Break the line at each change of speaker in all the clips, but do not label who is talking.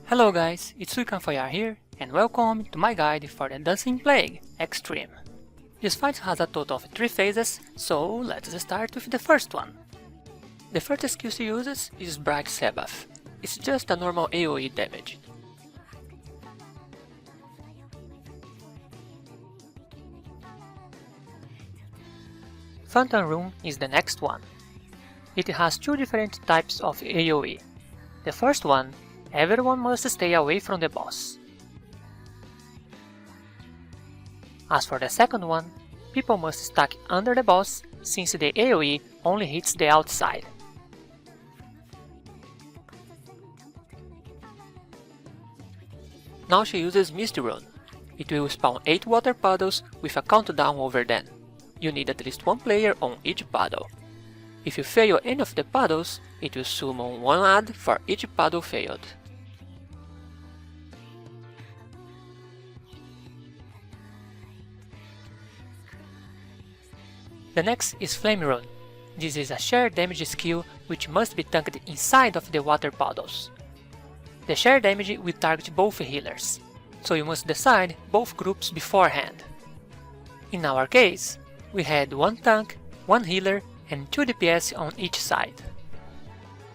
Hello guys, it's FFXIV here, and welcome to my guide for the Dancing Plague Extreme. This fight has a total of 3 phases, so let's start with the first one. The first skill she uses is Bright Sabbath. It's just a normal AoE damage. Phantom Rune is the next one. It has 2 different types of AoE. The first one, everyone must stay away from the boss. As for the second one, people must stack under the boss since the AoE only hits the outside. Now she uses Misty Rune. It will spawn 8 water puddles with a countdown over them. You need at least 1 player on each puddle. If you fail any of the puddles, it will summon 1 ad for each puddle failed. The next is Flame Rune. This is a shared damage skill which must be tanked inside of the water puddles. The shared damage will target both healers, so you must decide both groups beforehand. In our case, we had 1 tank, 1 healer and 2 DPS on each side.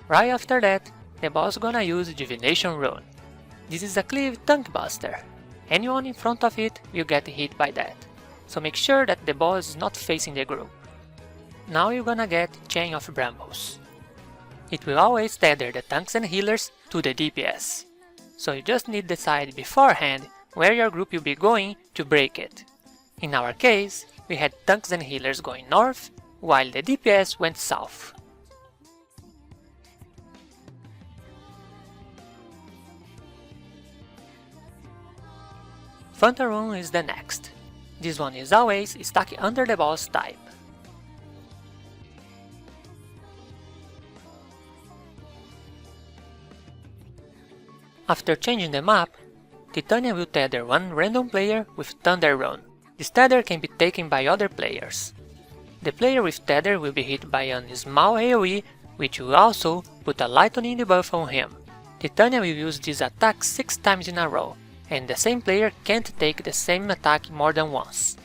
Right after that, the boss gonna use Divination Rune. This is a cleave tank buster. Anyone in front of it will get hit by that, so make sure that the boss is not facing the group. Now you're gonna get Chain of Brambles. It will always tether the tanks and healers to the DPS, so you just need to decide beforehand where your group will be going to break it. In our case, we had tanks and healers going north, while the DPS went south. Phantom Rune is the next. This one is always stuck under the boss type. After changing the map, Titania will tether 1 random player with Thunder Rune. This tether can be taken by other players. The player with tether will be hit by a small AoE, which will also put a lightning debuff on him. Titania will use this attack 6 times in a row, and the same player can't take the same attack more than once.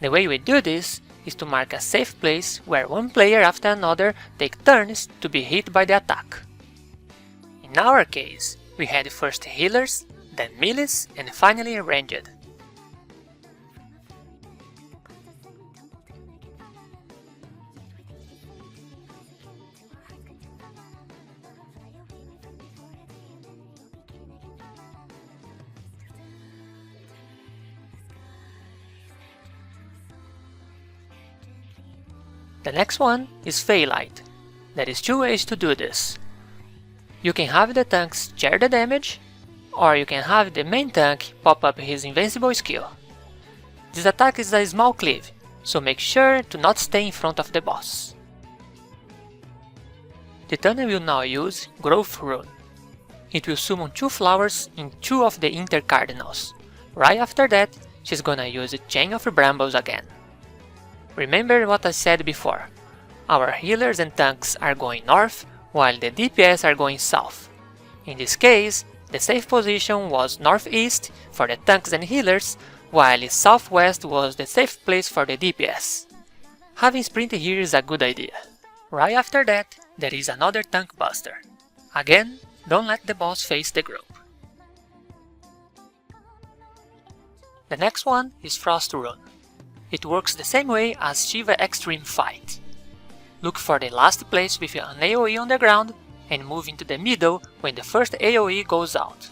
The way we do this is to mark a safe place where 1 player after another take turns to be hit by the attack. In our case, we had first healers, then melees, and finally ranged. The next one is Phaelite. There is 2 ways to do this. You can have the tanks share the damage, or you can have the main tank pop up his invincible skill. This attack is a small cleave, so make sure to not stay in front of the boss. Titania will now use Growth Rune. It will summon 2 flowers in 2 of the intercardinals. Right after that, she's gonna use Chain of Brambles again. Remember what I said before, our healers and tanks are going north, while the DPS are going south. In this case, the safe position was northeast for the tanks and healers, while southwest was the safe place for the DPS. Having sprint here is a good idea. Right after that, there is another tank buster. Again, don't let the boss face the group. The next one is Frost Rune. It works the same way as Shiva Extreme Fight. Look for the last place with an AoE on the ground and move into the middle when the first AoE goes out.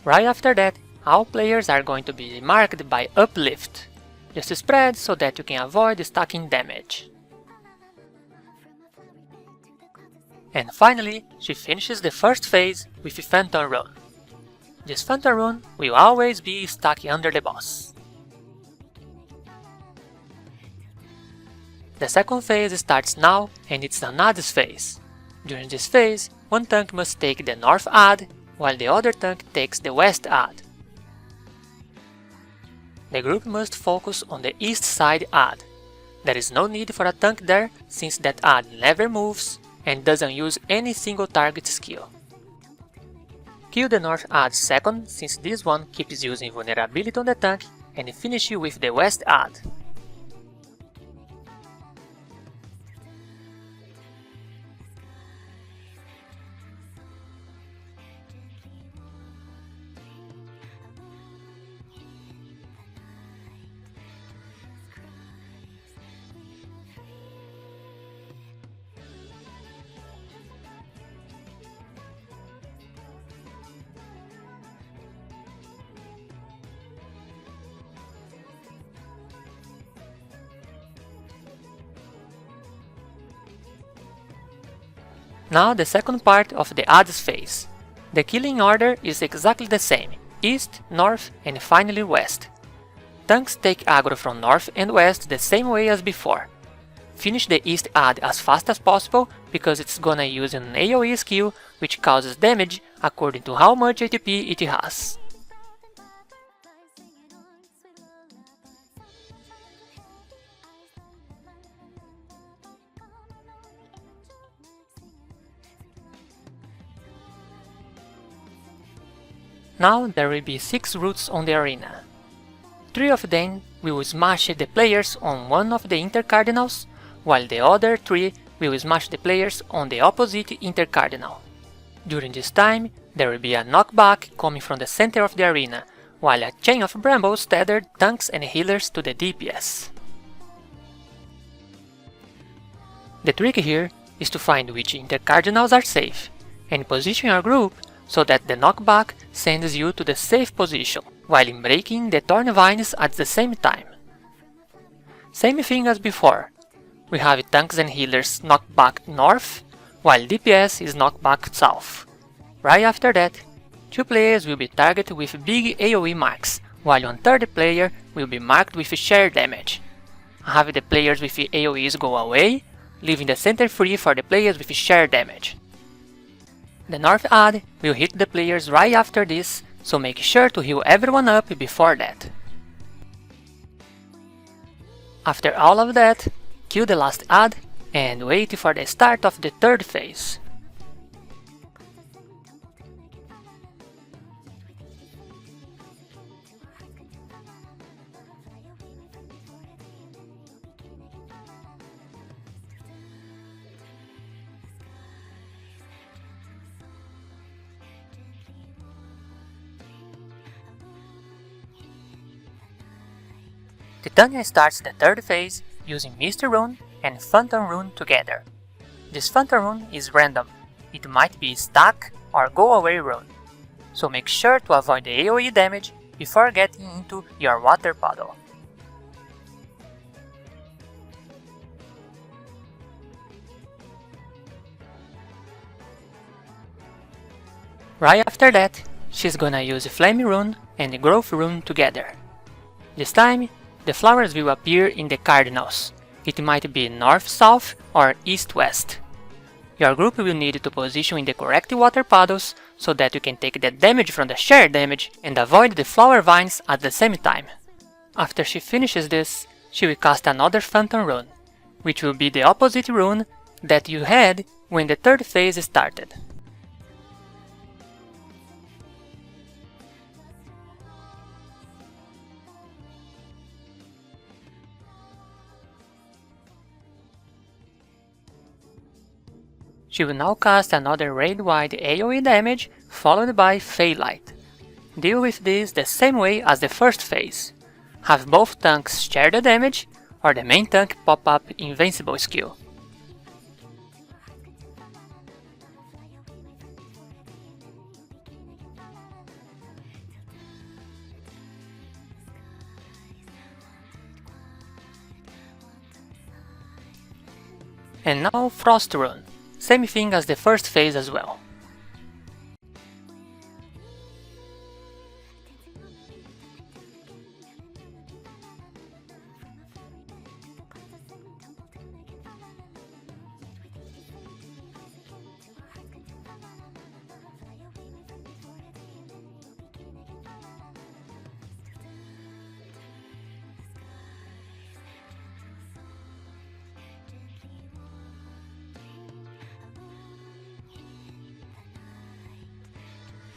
Right after that, all players are going to be marked by Uplift. Just spread so that you can avoid stacking damage. And finally, she finishes the first phase with Phantom Rune. This Phantom Rune will always be stuck under the boss. The second phase starts now, and it's an ADS phase. During this phase, 1 tank must take the north ad, while the other tank takes the west ad. The group must focus on the east side ad. There is no need for a tank there, since that ad never moves and doesn't use any single target skill. Kill the north ad second, since this one keeps using vulnerability on the tank, and finish with the west ad. Now the second part of the adds phase. The killing order is exactly the same, east, north and finally west. Tanks take aggro from north and west the same way as before. Finish the east ad as fast as possible because it's gonna use an AoE skill which causes damage according to how much ATP it has. Now there will be 6 routes on the arena. 3 of them will smash the players on one of the intercardinals, while the other 3 will smash the players on the opposite intercardinal. During this time, there will be a knockback coming from the center of the arena, while a chain of brambles tethered tanks and healers to the DPS. The trick here is to find which intercardinals are safe, and position your group so that the knockback sends you to the safe position, while breaking the thorn vines at the same time. Same thing as before, we have tanks and healers knocked back north, while DPS is knocked back south. Right after that, 2 players will be targeted with big AoE marks, while one third player will be marked with share damage. Have the players with AoEs go away, leaving the center free for the players with share damage. The north ad will hit the players right after this, so make sure to heal everyone up before that. After all of that, kill the last ad and wait for the start of the third phase. Titania starts the third phase using Misty Rune and Phantom Rune together. This Phantom Rune is random, it might be stack or go away rune, so make sure to avoid the AoE damage before getting into your water puddle. Right after that, she's gonna use Flame Rune and Growth Rune together. This time, the flowers will appear in the cardinals. It might be north-south or east-west. Your group will need to position in the correct water puddles so that you can take the damage from the share damage and avoid the flower vines at the same time. After she finishes this, she will cast another Phantom Rune, which will be the opposite rune that you had when the third phase started. She will now cast another raid-wide AoE damage, followed by Feylight. Deal with this the same way as the first phase. Have both tanks share the damage, or the main tank pop up Invincible skill. And now Frost Rune. Same thing as the first phase as well.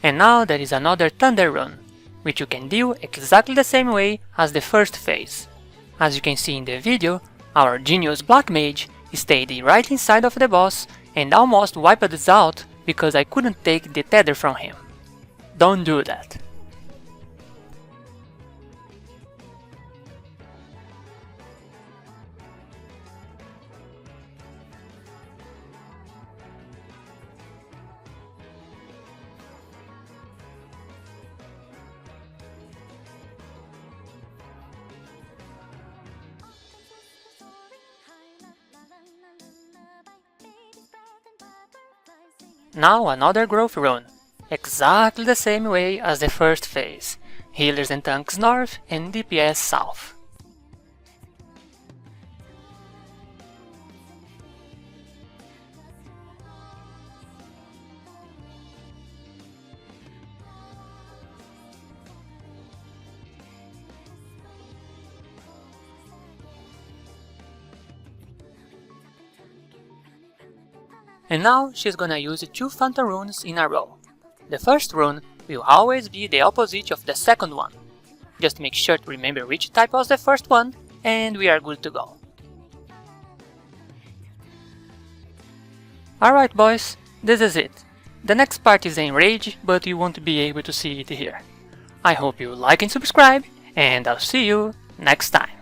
And now there is another Thunder run, which you can deal exactly the same way as the first phase. As you can see in the video, our genius Black Mage stayed right inside of the boss and almost wiped us out because I couldn't take the tether from him. Don't do that. Now another growth run, exactly the same way as the first phase, healers and tanks north and DPS south. And now she's gonna use 2 Phantom runes in a row. The first rune will always be the opposite of the second one. Just make sure to remember which type was the first one, and we are good to go. Alright boys, this is it. The next part is Enrage, but you won't be able to see it here. I hope you like and subscribe, and I'll see you next time.